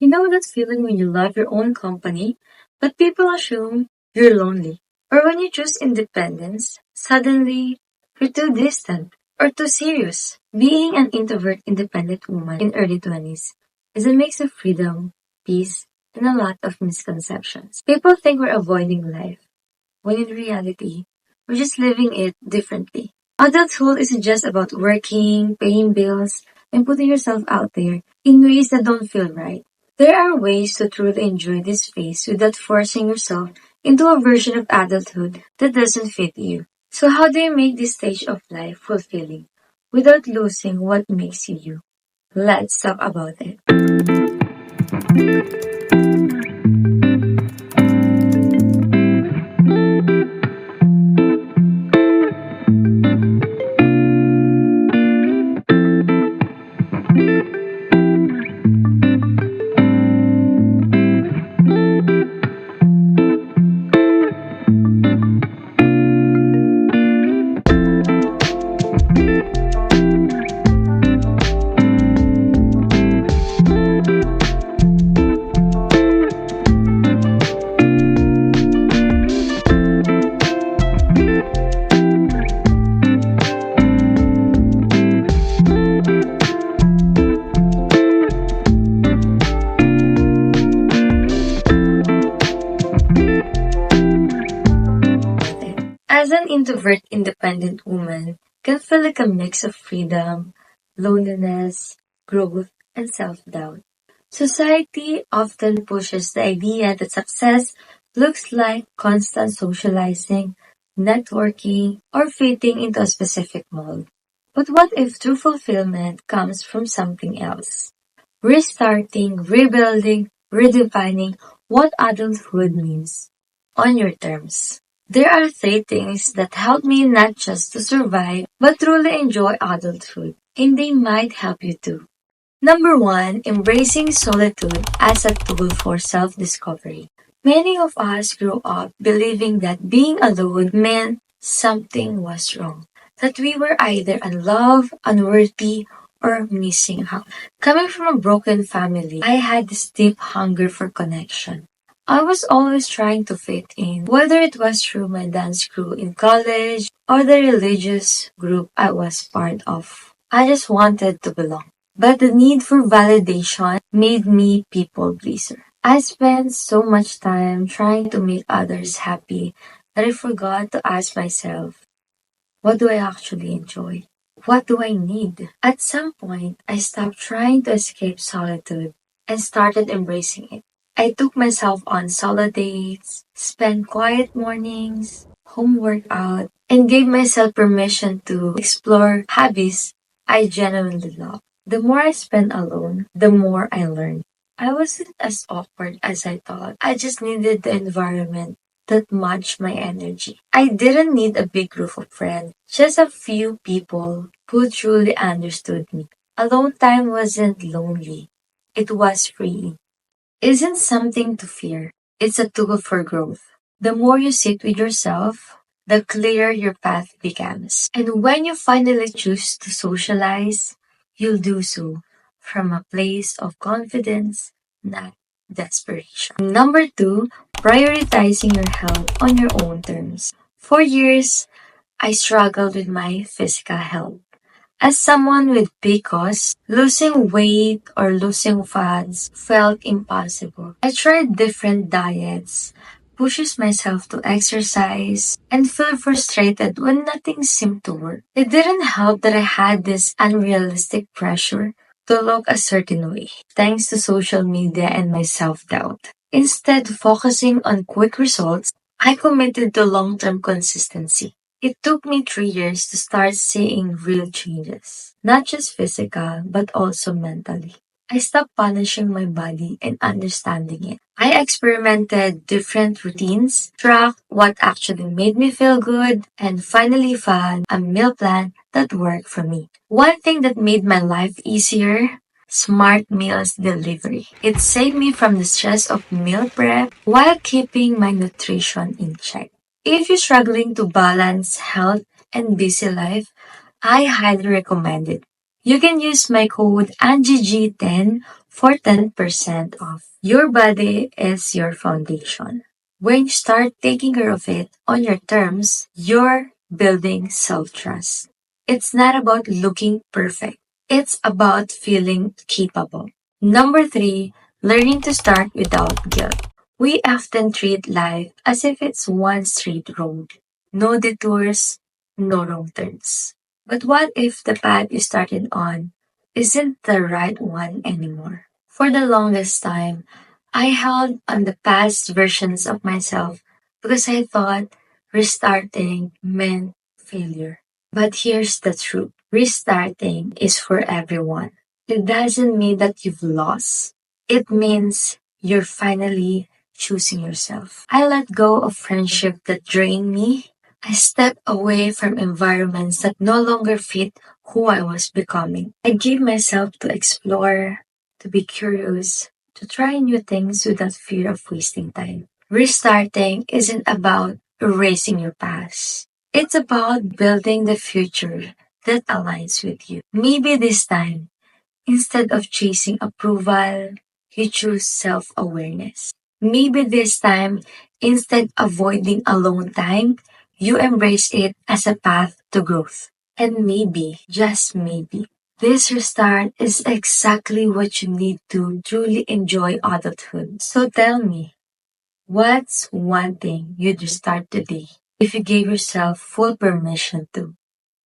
You know that feeling when you love your own company, but people assume you're lonely? Or when you choose independence, suddenly you're too distant or too serious. Being an introvert independent woman in early 20s is a mix of freedom, peace, and a lot of misconceptions. People think we're avoiding life, when in reality, we're just living it differently. Adulthood isn't just about working, paying bills, and putting yourself out there in ways that don't feel right. There are ways to truly enjoy this phase without forcing yourself into a version of adulthood that doesn't fit you. So how do you make this stage of life fulfilling without losing what makes you you? Let's talk about it. As an introvert independent woman can feel like a mix of freedom, loneliness, growth, and self-doubt. Society often pushes the idea that success looks like constant socializing, networking, or fitting into a specific mold. But what if true fulfillment comes from something else? Restarting, rebuilding, redefining what adulthood means on your terms. There are three things that help me not just to survive, but truly enjoy adulthood, and they might help you too. Number one, embracing solitude as a tool for self-discovery. Many of us grew up believing that being alone meant something was wrong, that we were either unloved, unworthy, or missing out. Coming from a broken family, I had this deep hunger for connection. I was always trying to fit in, whether it was through my dance crew in college or the religious group I was part of. I just wanted to belong. But the need for validation made me people pleaser. I spent so much time trying to make others happy that I forgot to ask myself, what do I actually enjoy? What do I need? At some point, I stopped trying to escape solitude and started embracing it. I took myself on solo dates, spent quiet mornings, home workout, and gave myself permission to explore hobbies I genuinely love. The more I spent alone, the more I learned. I wasn't as awkward as I thought. I just needed the environment that matched my energy. I didn't need a big group of friends, just a few people who truly understood me. Alone time wasn't lonely, it was freeing. Isn't something to fear, it's a tool for growth. The more you sit with yourself, the clearer your path becomes. And when you finally choose to socialize, you'll do so from a place of confidence, not desperation. Number two, prioritizing your health on your own terms. For years, I struggled with my physical health. As someone with PCOS, losing weight or losing fats felt impossible. I tried different diets, pushes myself to exercise, and feel frustrated when nothing seemed to work. It didn't help that I had this unrealistic pressure to look a certain way, thanks to social media and my self-doubt. Instead of focusing on quick results, I committed to long-term consistency. It took me 3 years to start seeing real changes, not just physical, but also mentally. I stopped punishing my body and understanding it. I experimented different routines, tracked what actually made me feel good, and finally found a meal plan that worked for me. One thing that made my life easier, smart meals delivery. It saved me from the stress of meal prep while keeping my nutrition in check. If you're struggling to balance health and busy life, I highly recommend it. You can use my code AngieG10 for 10% off. Your body is your foundation. When you start taking care of it on your terms, you're building self-trust. It's not about looking perfect. It's about feeling capable. Number three, learning to start without guilt. We often treat life as if it's one straight road. No detours, no wrong turns. But what if the path you started on isn't the right one anymore? For the longest time, I held on the past versions of myself because I thought restarting meant failure. But here's the truth. Restarting is for everyone. It doesn't mean that you've lost. It means you're finally choosing yourself. I let go of friendship that drained me. I stepped away from environments that no longer fit who I was becoming. I gave myself to explore, to be curious, to try new things without fear of wasting time. Restarting isn't about erasing your past. It's about building the future that aligns with you. Maybe this time, instead of chasing approval, you choose self-awareness. Maybe this time, instead of avoiding alone time, you embrace it as a path to growth. And maybe, just maybe, this restart is exactly what you need to truly enjoy adulthood. So tell me, what's one thing you'd restart today if you gave yourself full permission to?